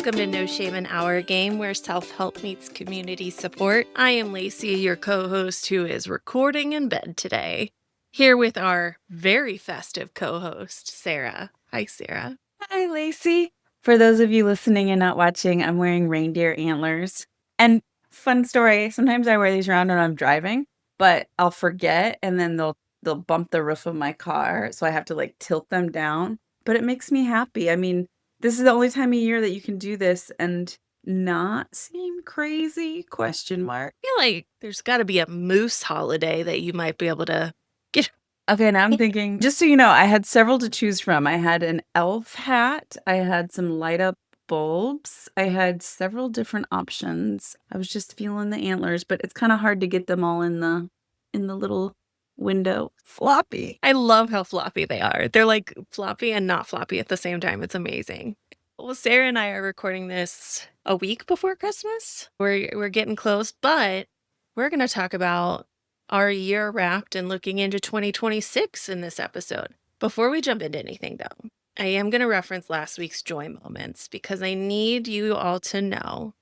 Welcome to No Shame in Our Game, where self-help meets community support. I am Lacey, your co-host, who is recording in bed today, here with our very festive co-host, Sara. Hi, Sara. Hi, Lacey. For those of you listening and not watching, I'm wearing reindeer antlers. And fun story, sometimes I wear these around when I'm driving, but I'll forget and then they'll bump the roof of my car, so I have to like tilt them down. But it makes me happy. I mean, this is the only time of year that you can do this and not seem crazy? Question mark. I feel like there's got to be a moose holiday that you might be able to get. Okay, now I'm thinking, just so you know, I had several to choose from. I had an elf hat, I had some light up bulbs, I had several different options. I was just feeling the antlers, but it's kind of hard to get them all in the little window. Floppy. I love how floppy they are. They're like floppy and not floppy at the same time. It's amazing. Well, Sara and I are recording this a week before Christmas. We're getting close, but we're going to talk about our year wrapped and looking into 2026 in this episode. Before we jump into anything, though, I am going to reference last week's joy moments because I need you all to know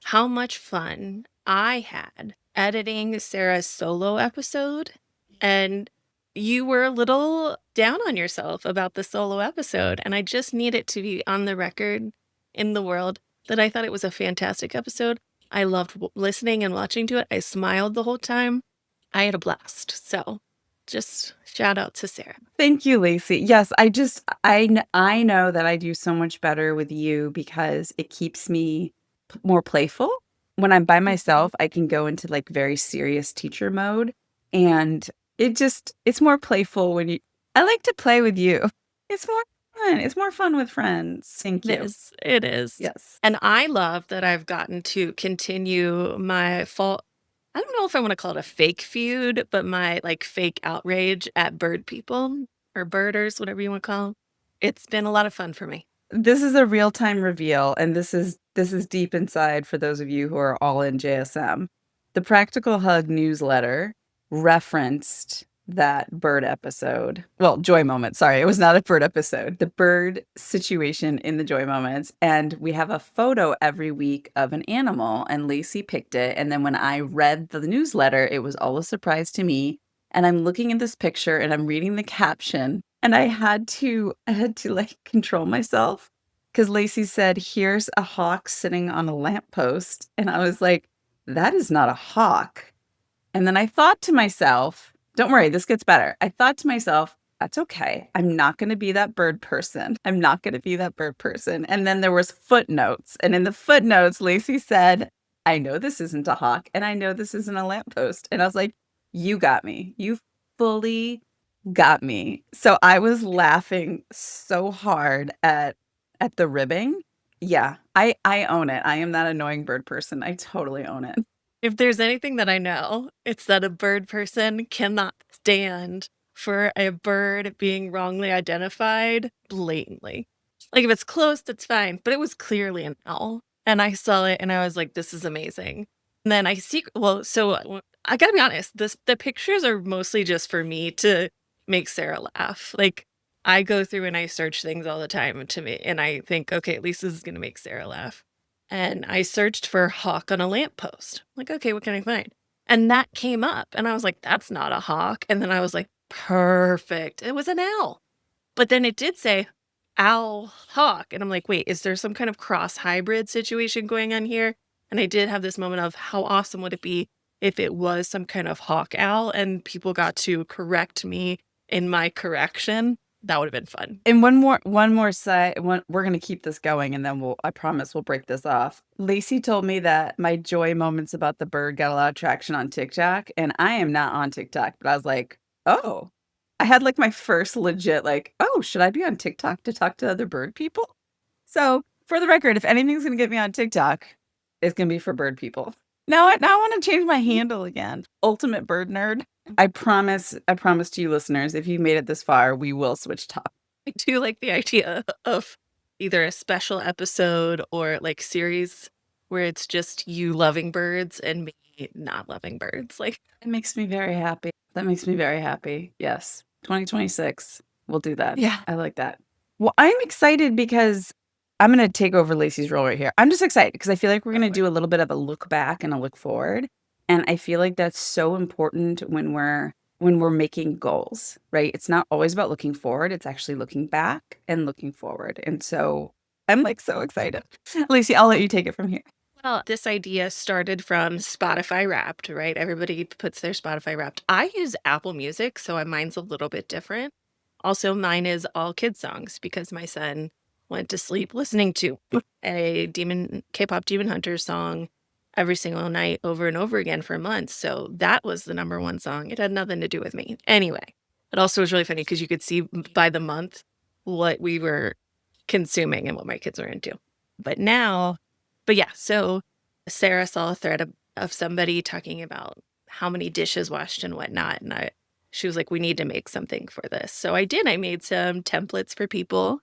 how much fun I had editing Sara's solo episode. And you were a little down on yourself about the solo episode. And I just need it to be on the record in the world that I thought it was a fantastic episode. I loved listening and watching to it. I smiled the whole time. I had a blast. So just shout out to Sara. Thank you, Lacey. Yes, I know that I do so much better with you because it keeps me more playful. When I'm by myself, I can go into like very serious teacher mode, and it's more playful when I like to play with you. It's more fun. It's more fun with friends. Thank you. It is. Yes. And I love that I've gotten to continue my fall. I don't know if I want to call it a fake feud, but my like fake outrage at bird people or birders, whatever you want to call them. It's been a lot of fun for me. This is a real-time reveal, and this is deep inside for those of you who are all in JSM. The Practical Hug newsletter referenced that bird episode. Well, Joy Moment. Sorry, it was not a bird episode. The bird situation in the Joy Moments. And we have a photo every week of an animal, and Lacey picked it. And then when I read the newsletter, it was all a surprise to me. And I'm looking at this picture and I'm reading the caption, and I had to like control myself because Lacey said, "Here's a hawk sitting on a lamppost." And I was like, that is not a hawk. And then I thought to myself, don't worry, this gets better. I thought to myself, that's okay. I'm not going to be that bird person. I'm not going to be that bird person. And then there was footnotes. And in the footnotes, Lacey said, I know this isn't a hawk and I know this isn't a lamppost. And I was like, you got me. You fully got me. So I was laughing so hard at the ribbing. Yeah, I own it. I am that annoying bird person. I totally own it. If there's anything that I know, it's that a bird person cannot stand for a bird being wrongly identified blatantly. Like if it's close, that's fine, but it was clearly an owl. And I saw it and I was like, this is amazing. And then I see, so I gotta be honest, the pictures are mostly just for me to make Sara laugh. Like I go through and I search things all the time to me and I think, okay, at least this is gonna make Sara laugh. And I searched for hawk on a lamppost. Like, okay, what can I find? And that came up. And I was like, that's not a hawk. And then I was like, perfect. It was an owl. But then it did say owl hawk. And I'm like, wait, is there some kind of cross hybrid situation going on here? And I did have this moment of how awesome would it be if it was some kind of hawk owl and people got to correct me in my correction. That would have been fun. And one more side, we're going to keep this going and then I promise we'll break this off. Lacey told me that my joy moments about the bird got a lot of traction on TikTok, and I am not on TikTok, but I was like, oh, I had like my first legit, like, oh, should I be on TikTok to talk to other bird people? So for the record, if anything's going to get me on TikTok, it's going to be for bird people. Now I want to change my handle again. Ultimate bird nerd. I promise to you listeners, if you made it this far, we will switch topics. I do like the idea of either a special episode or like series where it's just you loving birds and me not loving birds. Like it makes me very happy. That makes me very happy. Yes. 2026. We'll do that. Yeah. I like that. Well, I'm excited because I'm gonna take over Lacey's role right here. I'm just excited because I feel like we're Go gonna for it. do a little bit of a look back and a look forward. And I feel like that's so important when we're making goals, right? It's not always about looking forward, it's actually looking back and looking forward. And so I'm like so excited. Lacey, I'll let you take it from here. Well, this idea started from Spotify Wrapped, right? Everybody puts their Spotify Wrapped. I use Apple Music, so mine's a little bit different. Also, mine is all kid songs because my son went to sleep listening to a K-pop Demon Hunter song every single night over and over again for months. So that was the number one song. It had nothing to do with me. Anyway, it also was really funny because you could see by the month what we were consuming and what my kids were into. But now, but yeah, so Sara saw a thread of somebody talking about how many dishes washed and whatnot. And she was like, we need to make something for this. So I did. I made some templates for people.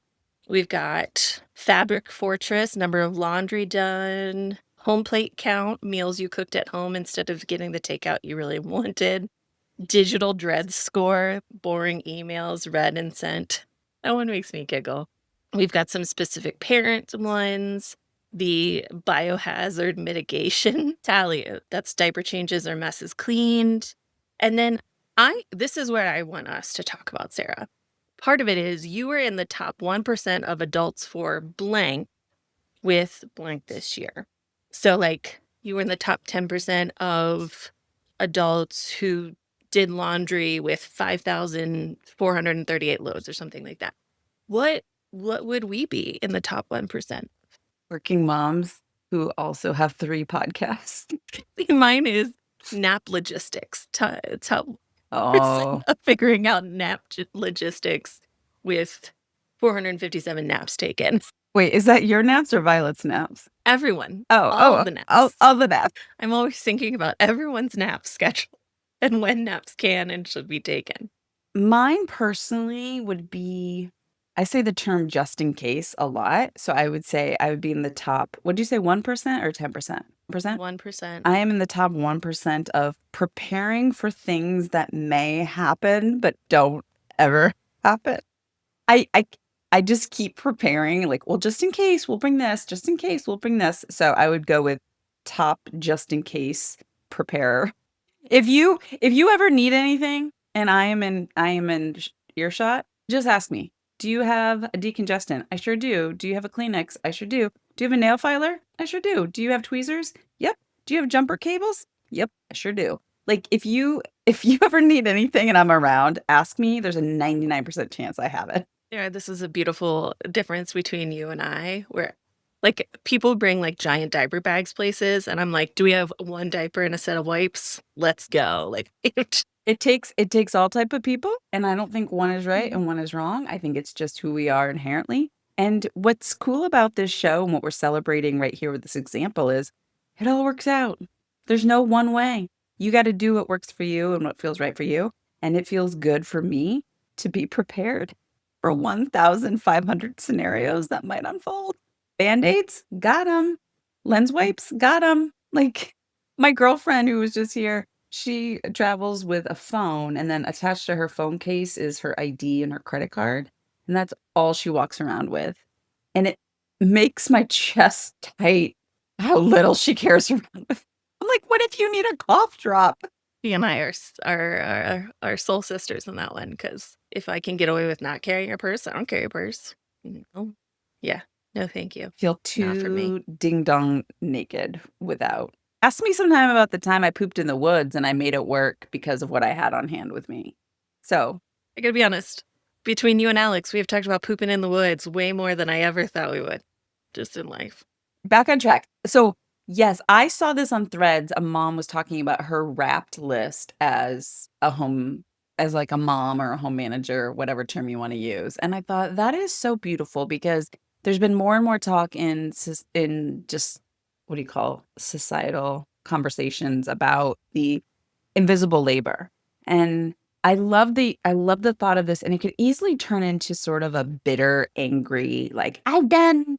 We've got fabric fortress, number of laundry done, home plate count, meals you cooked at home instead of getting the takeout you really wanted, digital dread score, boring emails read and sent. That one makes me giggle. We've got some specific parent ones, the biohazard mitigation tally. That's diaper changes or messes cleaned. And then this is where I want us to talk about, Sara. Part of it is you were in the top 1% of adults for blank with blank this year. So, like, you were in the top 10% of adults who did laundry with 5,438 loads or something like that. What would we be in the top 1%? Working moms who also have 3 podcasts. Mine is nap logistics. Top percent Oh, of figuring out logistics with 457 naps taken. wait, is that your naps or Violet's naps? Everyone, Oh, all of oh, the naps. all the naps. I'm always thinking about everyone's nap schedule and when naps can and should be taken. Mine personally would be I say the term just in case a lot. So I would say I would be in the top, would you say 1% or 10%? 1%? 1%. I am in the top 1% of preparing for things that may happen but don't ever happen. I I I just keep preparing like, well, just in case we'll bring this, just in case we'll bring this. So I would go with top just in case preparer. If you ever need anything and I am in earshot, just ask me. Do you have a decongestant? I sure do. Do you have a Kleenex? I sure do. Do you have a nail filer? I sure do. Do you have tweezers? Yep. Do you have jumper cables? Yep, I sure do. Like if you ever need anything and I'm around, ask me. There's a 99% chance I have it. Yeah, this is a beautiful difference between you and I, where like people bring like giant diaper bags places, and I'm like, do we have one diaper and a set of wipes? Let's go. Like, It takes all type of people, and I don't think one is right and one is wrong. I think it's just who we are inherently. And what's cool about this show and what we're celebrating right here with this example is it all works out. There's no one way. You got to do what works for you and what feels right for you. And it feels good for me to be prepared for 1,500 scenarios that might unfold. Band-aids, got them. Lens wipes, got them. Like my girlfriend who was just here, she travels with a phone, and then attached to her phone case is her ID and her credit card, and that's all she walks around with. And it makes my chest tight how little she carries around with. I'm like, "What if you need a cough drop?" he and I are soul sisters in that one. Because if I can get away with not carrying a purse, I don't carry a purse. No. Yeah, no, thank you. Feel Not for me. too ding dong naked without. Ask me sometime about the time I pooped in the woods and I made it work because of what I had on hand with me. So I gotta be honest. Between you and Alex, we have talked about pooping in the woods way more than I ever thought we would, just in life. back on track. So, yes, I saw this on Threads. A mom was talking about her wrapped list as as like a mom or a home manager, whatever term you want to use. And I thought that is so beautiful because there's been more and more talk in just what do you call societal conversations about the invisible labor. And I love the thought of this, and it could easily turn into sort of a bitter, angry, like, I've done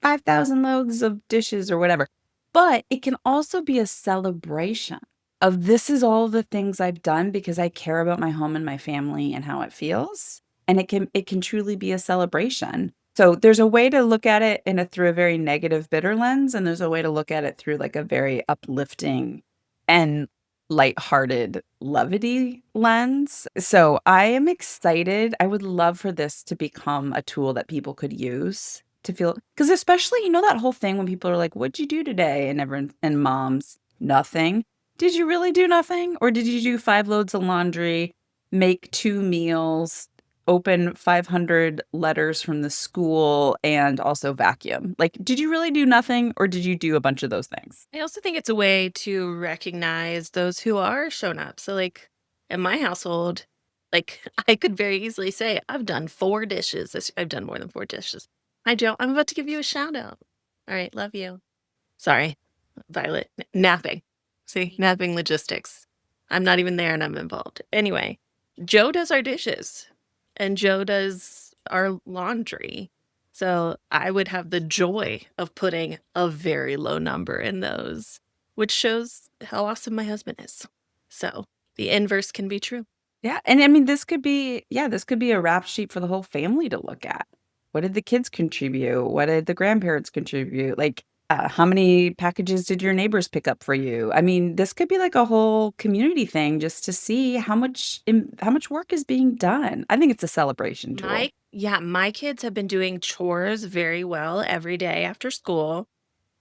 5,000 loads of dishes or whatever. But it can also be a celebration of this is all the things I've done because I care about my home and my family and how it feels. And it can truly be a celebration So there's a way to look at it through a very negative, bitter lens, and there's a way to look at it through like a very uplifting and lighthearted, levity lens. So I am excited. I would love for this to become a tool that people could use to feel, because especially, that whole thing when people are like, "What'd you do today?" And everyone and moms, nothing. Did you really do nothing? Or did you do 5 loads of laundry, make 2 meals, open 500 letters from the school, and also vacuum? Like, did you really do nothing, or did you do a bunch of those things? I also think it's a way to recognize those who are shown up. So, like, in my household, like, I could very easily say, I've done 4 dishes. I've done more than 4 dishes. Hi, Joe. I'm about to give you a shout out. All right. Love you. Sorry, Violet. Napping. See, napping logistics. I'm not even there and I'm involved. Anyway, Joe does our dishes and Joe does our laundry. So I would have the joy of putting a very low number in those, which shows how awesome my husband is. So the inverse can be true. Yeah, and I mean, this could be a rap sheet for the whole family to look at. What did the kids contribute? What did the grandparents contribute? Like, how many packages did your neighbors pick up for you? I mean, this could be like a whole community thing just to see how much work is being done. I think it's a celebration tool. My kids have been doing chores very well every day after school.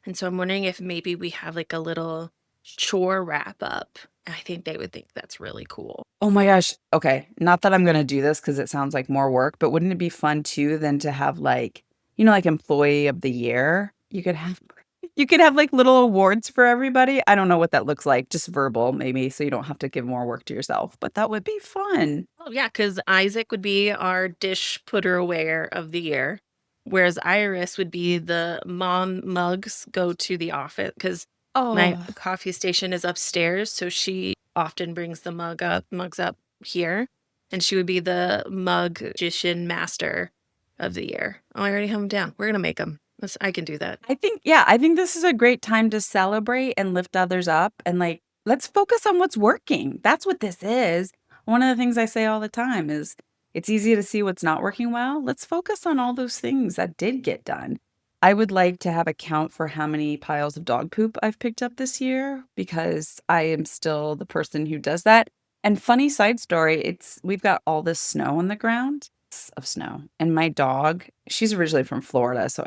And so I'm wondering if maybe we have like a little chore wrap up. I think they would think that's really cool. Oh my gosh. Okay. Not that I'm gonna do this because it sounds like more work, but wouldn't it be fun too then to have like, like employee of the year? You could have like little awards for everybody. I don't know what that looks like, just verbal maybe, so you don't have to give more work to yourself, but that would be fun. Oh, yeah, because Isaac would be our dish putter aware of the year, whereas Iris would be the mom mugs go to the office because my Oh, coffee station is upstairs. So she often brings the mugs up here. And she would be the mug magician master of the year. Oh, I already have them down. We're going to make them. I can do that. I think this is a great time to celebrate and lift others up and like let's focus on what's working. That's what this is. One of the things I say all the time is it's easy to see what's not working well. Let's focus on all those things that did get done. I would like to have a count for how many piles of dog poop I've picked up this year because I am still the person who does that. And funny side story, we've got all this snow on the ground of snow. And my dog, she's originally from Florida, so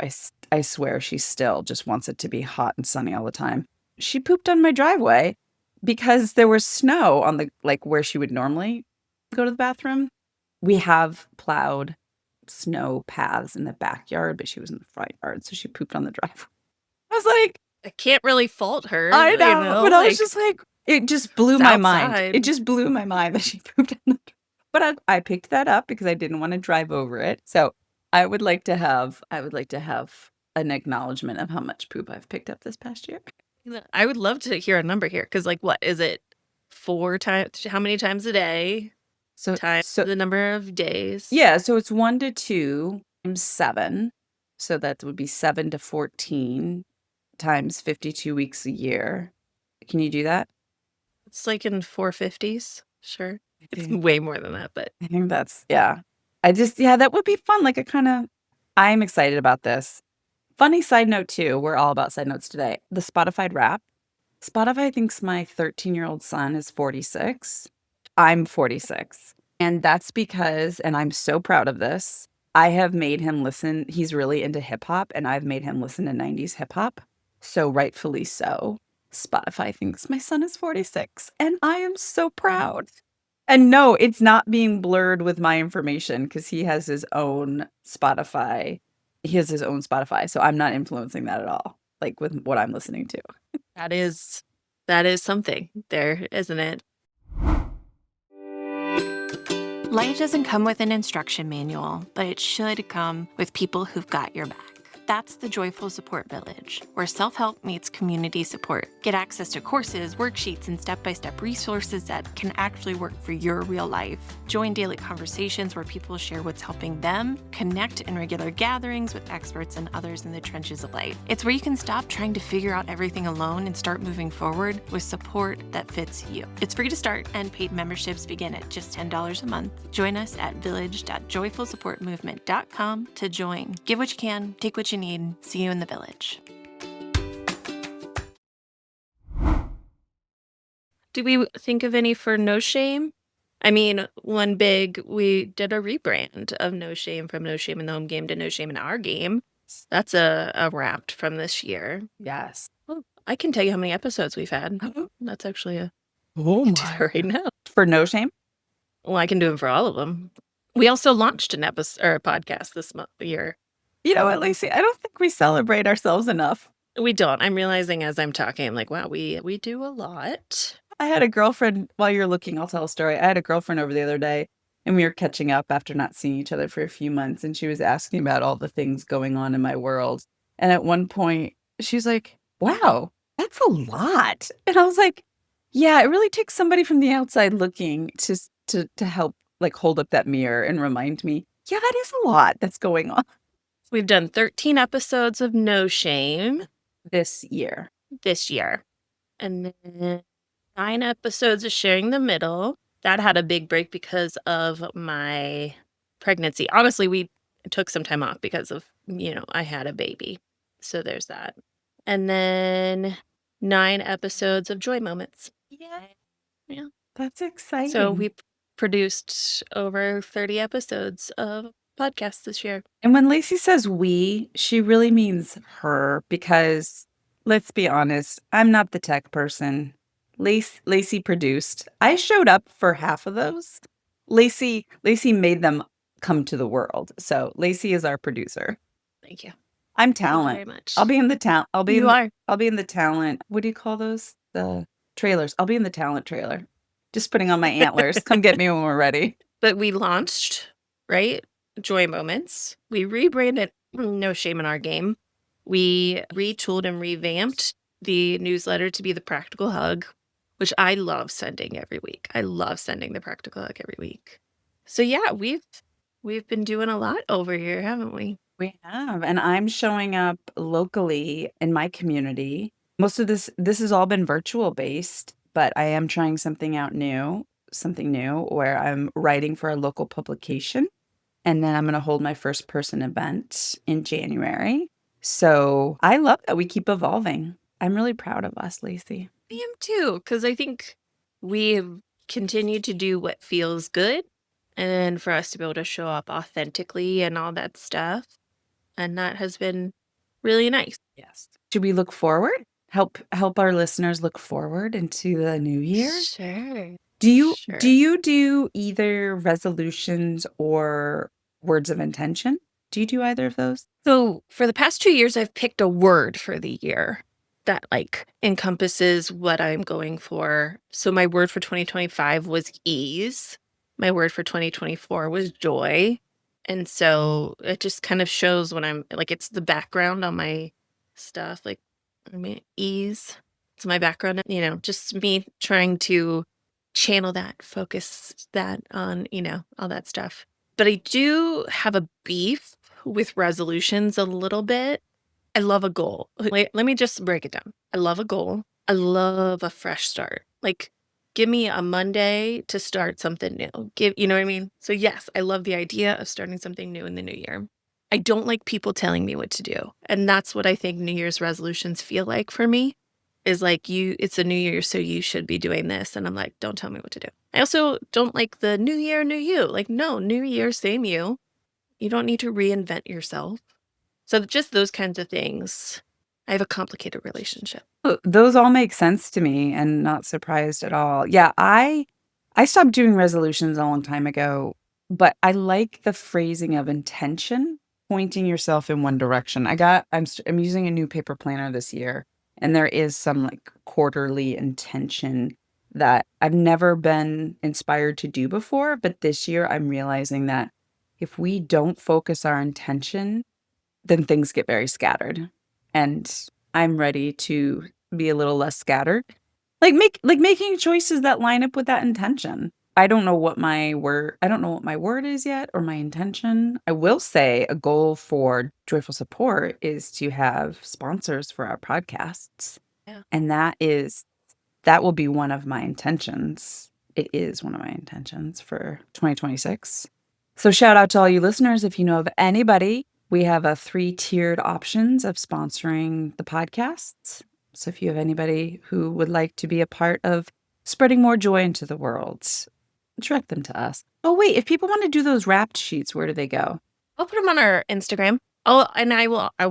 I swear she still just wants it to be hot and sunny all the time. She pooped on my driveway because there was snow on the like where she would normally go to the bathroom. We have plowed snow paths in the backyard, but she was in the front yard, so she pooped on the driveway. I was like, I can't really fault her, I know, but I was like just like, it just blew it's my mind. It outside. just blew my mind that she pooped on the but I picked that up because I didn't wanna drive over it. So, I would like to have an acknowledgement of how much poop I've picked up this past year. I would love to hear a number here because, like, what is it? 4 times? How many times a day So times so the number of days? yeah, so it's 1 to 2 times 7. So that would be 7 to 14 times 52 weeks a year. Can you do that? It's like in 450s. Sure. I It's think way more than that, but I think that's yeah. Yeah, that would be fun, like, I'm excited about this. Funny side note too, we're all about side notes today. The Spotify Wrap. Spotify thinks my 13-year-old son is 46. I'm 46. And that's because, and I'm so proud of this, I have made him listen. He's really into hip hop, and I've made him listen to 90s hip hop. So, rightfully so, Spotify thinks my son is 46, and I am so proud. And no, it's not being blurred with my information because he has his own Spotify. He has his own Spotify. So, I'm not influencing that at all, like with what I'm listening to. that is that is something there, isn't it? Life doesn't come with an instruction manual, but it should come with people who've got your back. That's the Joyful Support Village, where self-help meets community support. Get access to courses, worksheets, and step-by-step resources that can actually work for your real life. Join daily conversations where people share what's helping them, connect in regular gatherings with experts and others in the trenches of life. It's where you can stop trying to figure out everything alone and start moving forward with support that fits you. It's free to start, and paid memberships begin at just $10 a month. Join us at village.joyfulsupportmovement.com to join. Give what you can, take what you need. See you in the village. Do we think of any for No Shame? I mean, we did a rebrand of No Shame, from No Shame in the Home Game to No Shame in Our Game. That's a wrapped from this year. Yes. Well, I can tell you how many episodes we've had. That's actually I Oh can do that right now. For No Shame? Well, I can do them for all of them. We also launched an episode or a podcast this year. You know what, Lacey? I don't think we celebrate ourselves enough. We don't. I'm realizing as I'm talking, I'm like, wow, we do a lot. I had a girlfriend, while you're looking, I'll tell a story. I had a girlfriend over the other day, and we were catching up after not seeing each other for a few months, and she was asking about all the things going on in my world. And at one point, she was like, wow, that's a lot. And I was like, yeah, it really takes somebody from the outside looking to help, like, hold up that mirror and remind me, yeah, that is a lot that's going on We've done 13 episodes of No Shame this year. And then 9 episodes of Sharing the Middle. That had a big break because of my pregnancy. Honestly, we took some time off because of, I had a baby. So there's that. And then 9 episodes of Joy Moments. Yeah. That's exciting. So we produced over 30 episodes of podcasts this year. And when Lacey says we, she really means her, because let's be honest, I'm not the tech person. Lacey produced. I showed up for half of those. Lacey made them come to the world. So Lacey is our producer. Thank you. I'm Thank you talent. very much. I'll be in the talent. I'll be in the talent. What do you call those? The trailers. I'll be in the talent trailer. Just putting on my antlers. Come get me when we're ready. But we launched, right? Joy Moments. We rebranded No Shame in Our Game. We retooled and revamped the newsletter to be the Practical Hug, which I love sending every week. I love sending the Practical Hug every week. So yeah, we've been doing a lot over here, haven't we? We have, and I'm showing up locally in my community. Most of this has all been virtual based, but I am trying something new where I'm writing for a local publication. And then I'm going to hold my first person event in January. So I love that we keep evolving. I'm really proud of us, Lacey. I am too, because I think we have continued to do what feels good, and for us to be able to show up authentically and all that stuff. And that has been really nice. Yes. Should we look forward? Help our listeners look forward into the new year? Sure. Do you do either resolutions or words of intention? Do you do either of those? So for the past 2 years, I've picked a word for the year that encompasses what I'm going for. So my word for 2025 was ease. My word for 2024 was joy. And so it just kind of shows when I'm it's the background on my stuff. Ease. It's my background, just me trying to channel that, focus that on, all that stuff. But I do have a beef with resolutions a little bit. I love a goal. Let me just break it down. I love a goal. I love a fresh start. Give me a Monday to start something new. You know what I mean? So yes, I love the idea of starting something new in the new year. I don't like people telling me what to do. And that's what I think New Year's resolutions feel like for me. Is it's a new year, so you should be doing this. And I'm like, don't tell me what to do. I also don't like the new year, new you. No, new year, same you. You don't need to reinvent yourself. So just those kinds of things. I have a complicated relationship. Those all make sense to me, and not surprised at all. Yeah, I stopped doing resolutions a long time ago, but I like the phrasing of intention, pointing yourself in one direction. I'm using a new paper planner this year, and there is some quarterly intention that I've never been inspired to do before, but this year I'm realizing that if we don't focus our intention then things get very scattered. And I'm ready to be a little less scattered. Making choices that line up with that intention. I don't know what my word is yet or my intention. I will say a goal for Joyful Support is to have sponsors for our podcasts. Yeah. And that will be one of my intentions. It is one of my intentions for 2026. So shout out to all you listeners. If you know of anybody, we have a 3-tiered options of sponsoring the podcasts. So if you have anybody who would like to be a part of spreading more joy into the world, direct them to us. Oh, wait, if people want to do those wrapped sheets, where do they go? I'll put them on our Instagram. I'll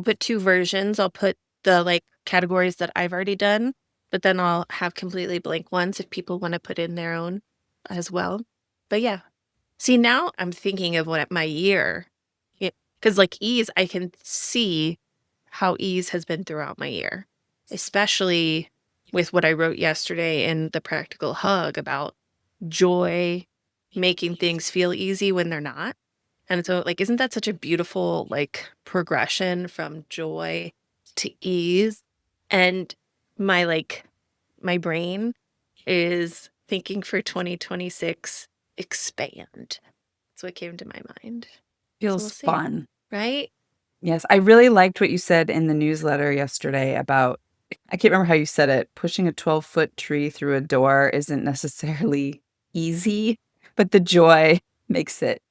put 2 versions. I'll put the, like, categories that I've already done, but then I'll have completely blank ones if people wanna put in their own as well. But yeah. See, now I'm thinking of what my year, because like, ease, I can see how ease has been throughout my year, especially with what I wrote yesterday in the practical hug about joy making things feel easy when they're not. And so, like, isn't that such a beautiful, like, progression from joy to ease? And my, like, my brain is thinking for 2026, expand. That's what came to my mind. So we'll Feels see, fun. right? Yes, I really liked what you said in the newsletter yesterday about, I can't remember how you said it, pushing a 12-foot tree through a door isn't necessarily easy, but the joy makes it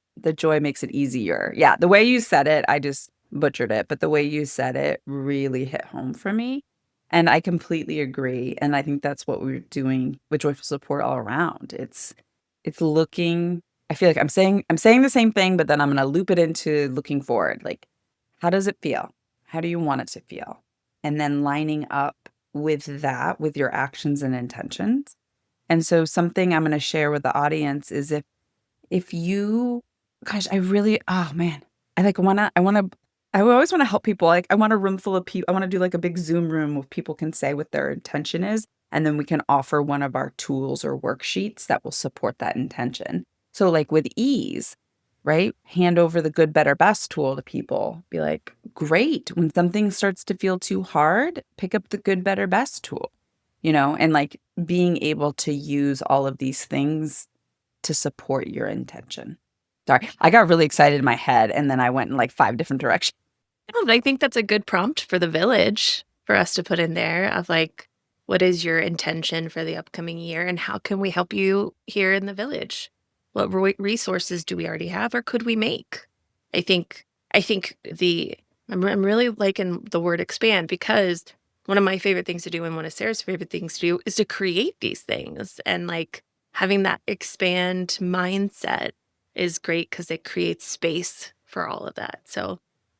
easier. Yeah, the way you said it, I just butchered it, but the way you said it really hit home for me. And I completely agree. And I think that's what we're doing with Joyful Support all around. It's looking, I feel like I'm saying the same thing, but then I'm gonna loop it into looking forward. Like, how does it feel? How do you want it to feel? And then lining up with that, with your actions and intentions. And so something I'm going to share with the audience is if you, gosh, I really, oh man, I always want to help people. Like I want a room full of people. I want to do like a big Zoom room where people can say what their intention is. And then we can offer one of our tools or worksheets that will support that intention. So like with ease, right? Hand over the good, better, best tool to people. Be like, great. When something starts to feel too hard, pick up the good, better, best tool, and like being able to use all of these things to support your intention. Sorry, I got really excited in my head and then I went in like 5 different directions. No, but I think that's a good prompt for the village for us to put in there of like, what is your intention for the upcoming year and how can we help you here in the village? What resources do we already have or could we make? I think I think I'm really liking the word expand because one of my favorite things to do and one of Sarah's favorite things to do is to create these things and like having that expand mindset is great because it creates space for all of that. So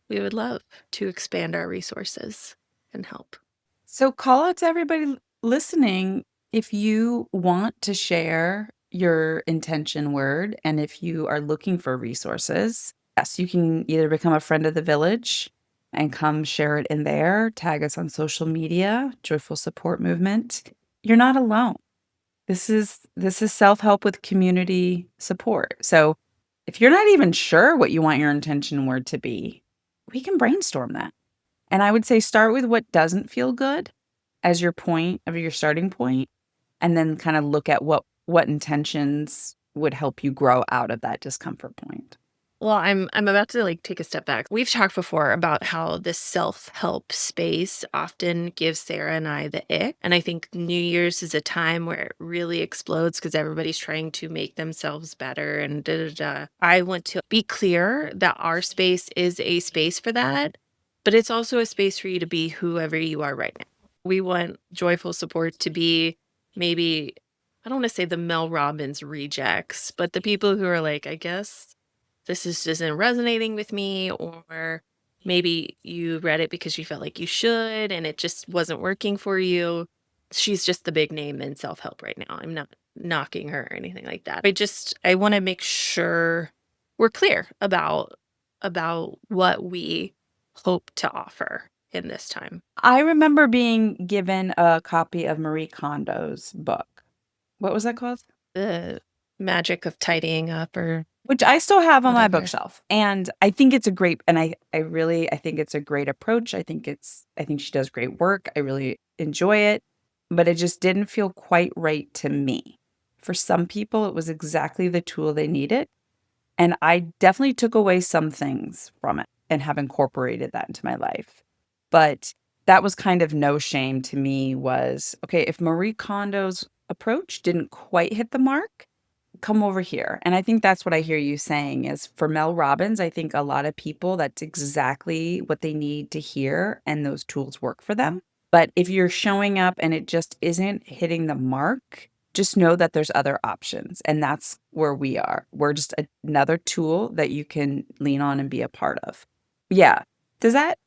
we would love to expand our resources and help. So call out to everybody listening if you want to share your intention word and if you are looking for resources. Yes, you can either become a friend of the village and come share it in there, tag us on social media, Joyful Support Movement. You're not alone. This is self-help with community support. So if you're not even sure what you want your intention word to be, we can brainstorm that. And I would say start with what doesn't feel good as your starting point, and then kind of look at what intentions would help you grow out of that discomfort point. Well, I'm about to like take a step back. We've talked before about how this self-help space often gives Sarah and I the ick. And I think New Year's is a time where it really explodes because everybody's trying to make themselves better and da da da. I want to be clear that our space is a space for that, but it's also a space for you to be whoever you are right now. We want joyful support to be maybe, I don't want to say the Mel Robbins rejects, but the people who are like, I guess this isn't resonating with me, or maybe you read it because you felt like you should and it just wasn't working for you. She's just the big name in self-help right now. I'm not knocking her or anything like that. I want to make sure we're clear about what we hope to offer in this time. I remember being given a copy of Marie Kondo's book. What was that called? The magic of tidying up or Which I still have on my whatever. bookshelf. And I think it's a great and I think it's a great approach. I think she does great work. I really enjoy it, but it just didn't feel quite right to me. For some people, it was exactly the tool they needed, and I definitely took away some things from it and have incorporated that into my life. But that was kind of no shame to me was, okay, if Marie Kondo's approach didn't quite hit the mark, come over here. And I think that's what I hear you saying is for Mel Robbins, I think a lot of people, that's exactly what they need to hear, and those tools work for them. But if you're showing up and it just isn't hitting the mark, just know that there's other options. And that's where we are. We're just another tool that you can lean on and be a part of. Yeah. Does that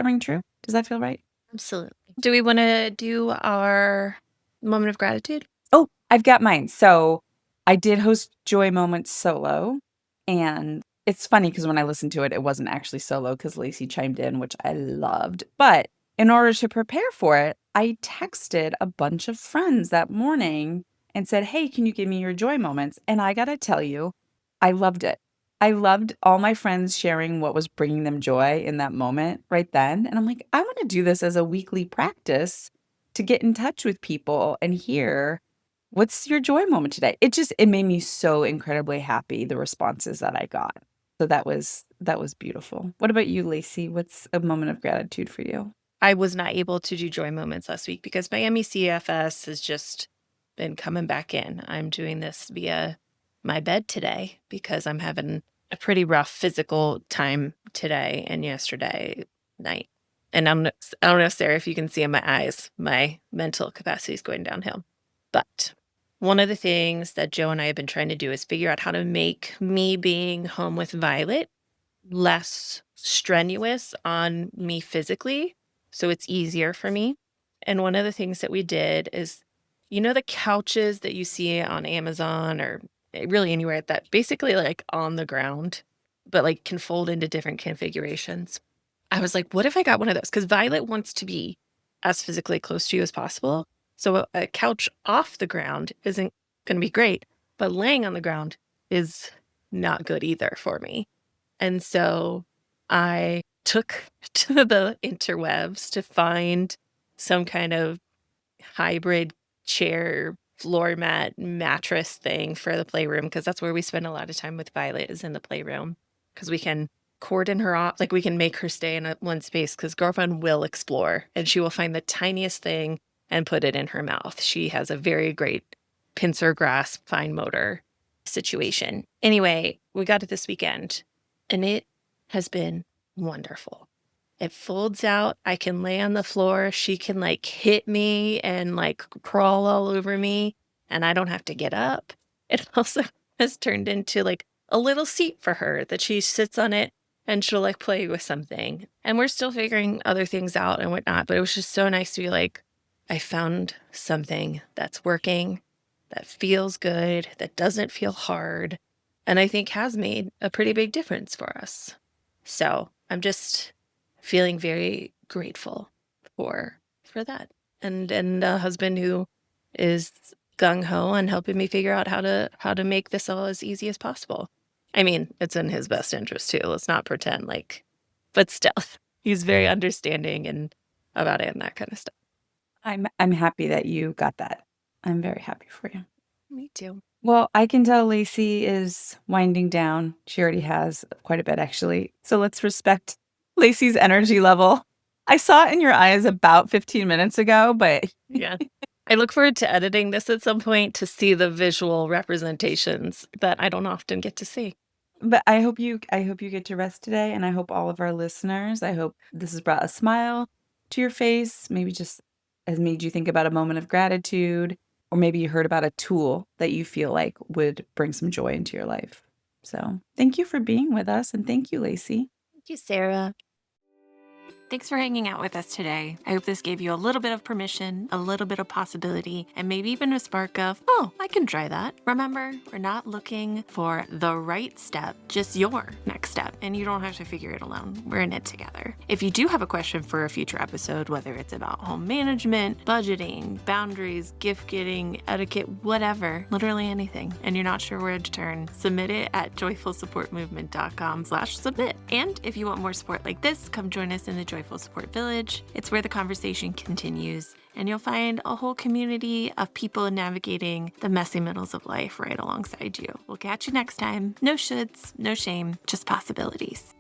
ring true? Does that feel right? Absolutely. Do we wanna do our moment of gratitude? Oh, I've got mine. So I did host Joy Moments solo. And it's funny because when I listened to it, it wasn't actually solo because Lacey chimed in, which I loved. But in order to prepare for it, I texted a bunch of friends that morning and said, "Hey, can you give me your joy moments?" And I got to tell you, I loved it. I loved all my friends sharing what was bringing them joy in that moment right then. And I'm like, I want to do this as a weekly practice to get in touch with people and hear what's your joy moment today. It made me so incredibly happy, the responses that I got. So that was beautiful. What about you, Lacey? What's a moment of gratitude for you? I was not able to do joy moments last week because my MECFS has just been coming back in. I'm doing this via my bed today because I'm having a pretty rough physical time today and yesterday night. And I don't know, Sarah, if you can see in my eyes, my mental capacity is going downhill. But one of the things that Joe and I have been trying to do is figure out how to make me being home with Violet less strenuous on me physically, so it's easier for me. And one of the things that we did is, you know, the couches that you see on Amazon or really anywhere that basically like on the ground, but like can fold into different configurations. I was like, what if I got one of those? Because Violet wants to be as physically close to you as possible. So a couch off the ground isn't going to be great, but laying on the ground is not good either for me. And so I took to the interwebs to find some kind of hybrid chair, floor mat, mattress thing for the playroom because that's where we spend a lot of time with Violet is in the playroom because we can cordon her off, like we can make her stay in one space because girlfriend will explore and she will find the tiniest thing and put it in her mouth. She has a very great pincer grasp, fine motor situation. Anyway, we got it this weekend and it has been wonderful. It folds out. I can lay on the floor. She can like hit me and like crawl all over me, and I don't have to get up. It also has turned into like a little seat for her that she sits on it and she'll like play with something. And we're still figuring other things out and whatnot, but it was just so nice to be like, I found something that's working, that feels good, that doesn't feel hard, and I think has made a pretty big difference for us. So I'm just feeling very grateful for that. And a husband who is gung ho and helping me figure out how to make this all as easy as possible. I mean, it's in his best interest too. Let's not pretend like, but still, he's very understanding and about it and that kind of stuff. I'm happy that you got that. I'm very happy for you. Me too. Well, I can tell Lacey is winding down. She already has quite a bit, actually. So let's respect Lacey's energy level. I saw it in your eyes about 15 minutes ago, but Yeah. I look forward to editing this at some point to see the visual representations that I don't often get to see. I hope you get to rest today, and I hope all of our listeners, I hope this has brought a smile to your face, maybe just has made you think about a moment of gratitude, or maybe you heard about a tool that you feel like would bring some joy into your life. So, thank you for being with us, and thank you, Lacey. Thank you, Sarah. Thanks for hanging out with us today. I hope this gave you a little bit of permission, a little bit of possibility, and maybe even a spark of, oh, I can try that. Remember, we're not looking for the right step, just your next step. step, and you don't have to figure it alone. We're in it together. If you do have a question for a future episode, whether it's about home management, budgeting, boundaries, gift getting, etiquette, whatever, literally anything, and you're not sure where to turn, submit it at joyfulsupportmovement.com/submit. And if you want more support like this, come join us in the Joyful Support Village. It's where the conversation continues, and you'll find a whole community of people navigating the messy middles of life right alongside you. We'll catch you next time. No shoulds, no shame, just possibilities.